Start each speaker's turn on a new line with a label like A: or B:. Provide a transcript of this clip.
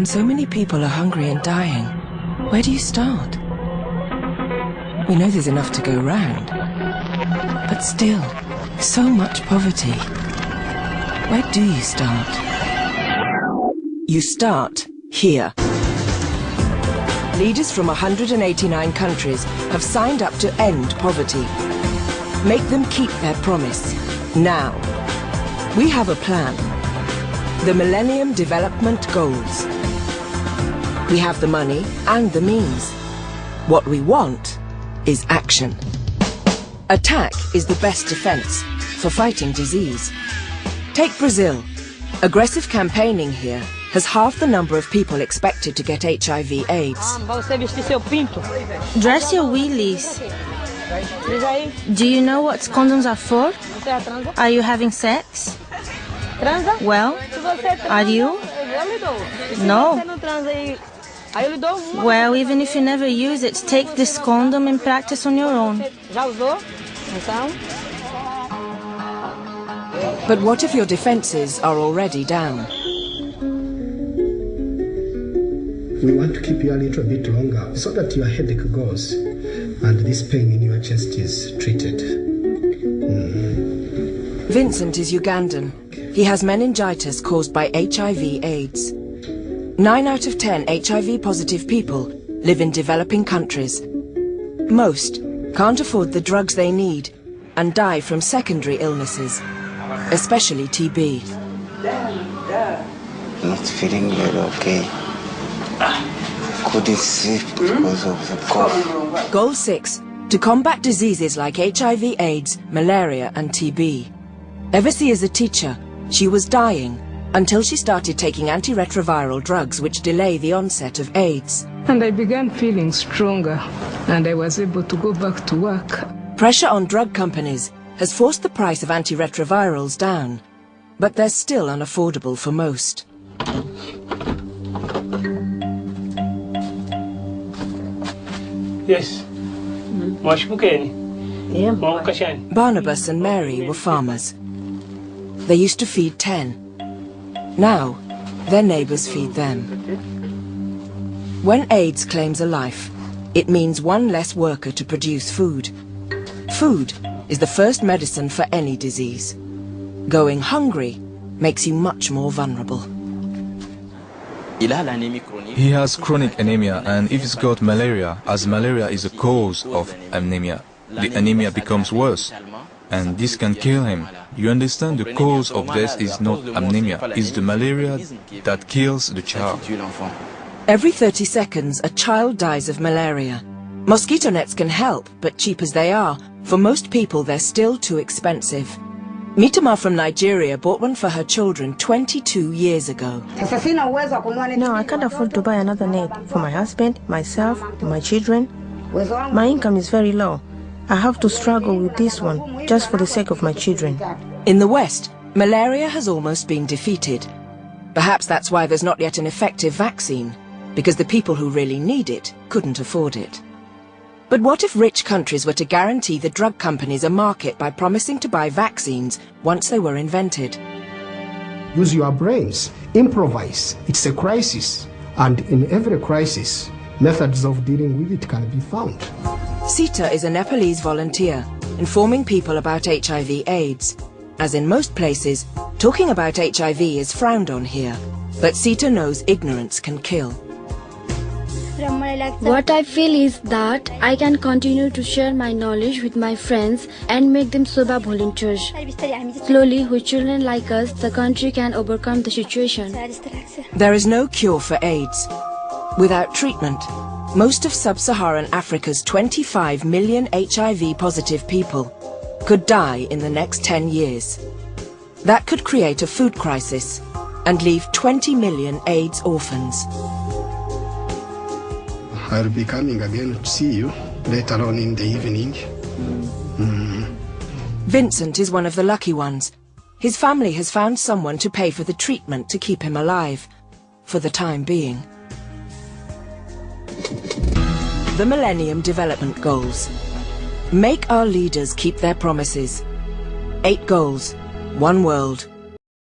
A: when so many people are hungry and dying, where do you start? We know there's enough to go round, but still, so much poverty. Where do you start? You start here. Leaders from 189 countries have signed up to end poverty. Make them keep their promise, now. We have a plan. The Millennium Development Goals. We have the money and the means. What we want is action. Attack is the best defense for fighting disease. Take Brazil. Aggressive campaigning here has half the number of people expected to get HIV AIDS.
B: Dress your willies. Do you know what condoms are for? Are you having sex? Well, are you? No. Well, even if you never use it, take this condom and practice on your own.
A: But what if your defenses are already down?
C: We want to keep you a little bit longer so that your headache goes and this pain in your chest is treated.
A: Vincent is Ugandan. He has meningitis caused by HIV AIDS. 9 out of 10 HIV-positive people live in developing countries. Most can't afford the drugs they need and die from secondary illnesses, especially TB.
D: Not feeling very okay. Couldn't sleep because of the cough.
A: Goal 6, to combat diseases like HIV AIDS, malaria and TB. Ever since as a teacher, she was dying until she started taking antiretroviral drugs which delay the onset of AIDS.
E: And I began feeling stronger, and I was able to go back to work.
A: Pressure on drug companies has forced the price of antiretrovirals down, but they're still unaffordable for most.
F: Yes.
A: Barnabas and Mary were farmers. They used to feed 10. Now, their neighbours feed them. When AIDS claims a life, it means one less worker to produce food. Food is the first medicine for any disease. Going hungry makes you much more vulnerable.
G: He has chronic anemia, and if he's got malaria, as malaria is a cause of anemia, the anemia becomes worse, and this can kill him. You understand, the cause of death is not anemia, it's the malaria that kills the child.
A: Every 30 seconds, a child dies of malaria. Mosquito nets can help, but cheap as they are, for most people they're still too expensive. Mitama from Nigeria bought one for her children 22 years ago.
B: No, I can't afford to buy another net for my husband, myself, my children. My income is very low. I have to struggle with this one just for the sake of my children.
A: In the West, malaria has almost been defeated. Perhaps that's why there's not yet an effective vaccine, because the people who really need it couldn't afford it. But what if rich countries were to guarantee the drug companies a market by promising to buy vaccines once they were invented?
C: Use your brains, improvise. It's a crisis, and in every crisis, methods of dealing with it can be found.
A: Sita is a Nepalese volunteer, informing people about HIV AIDS. As in most places, talking about HIV is frowned on here, but Sita knows ignorance can kill.
H: What I feel is that I can continue to share my knowledge with my friends and make them SOBA volunteers. Slowly, with children like us, the country can overcome the situation.
A: There is no cure for AIDS. Without treatment, most of sub-Saharan Africa's 25 million HIV-positive people could die in the next 10 years. That could create a food crisis and leave 20 million AIDS orphans.
C: I'll be coming again to see you, later on in the evening.
A: Vincent is one of the lucky ones. His family has found someone to pay for the treatment to keep him alive, for the time being. The Millennium Development Goals. Make our leaders keep their promises. 8 goals, 1 world,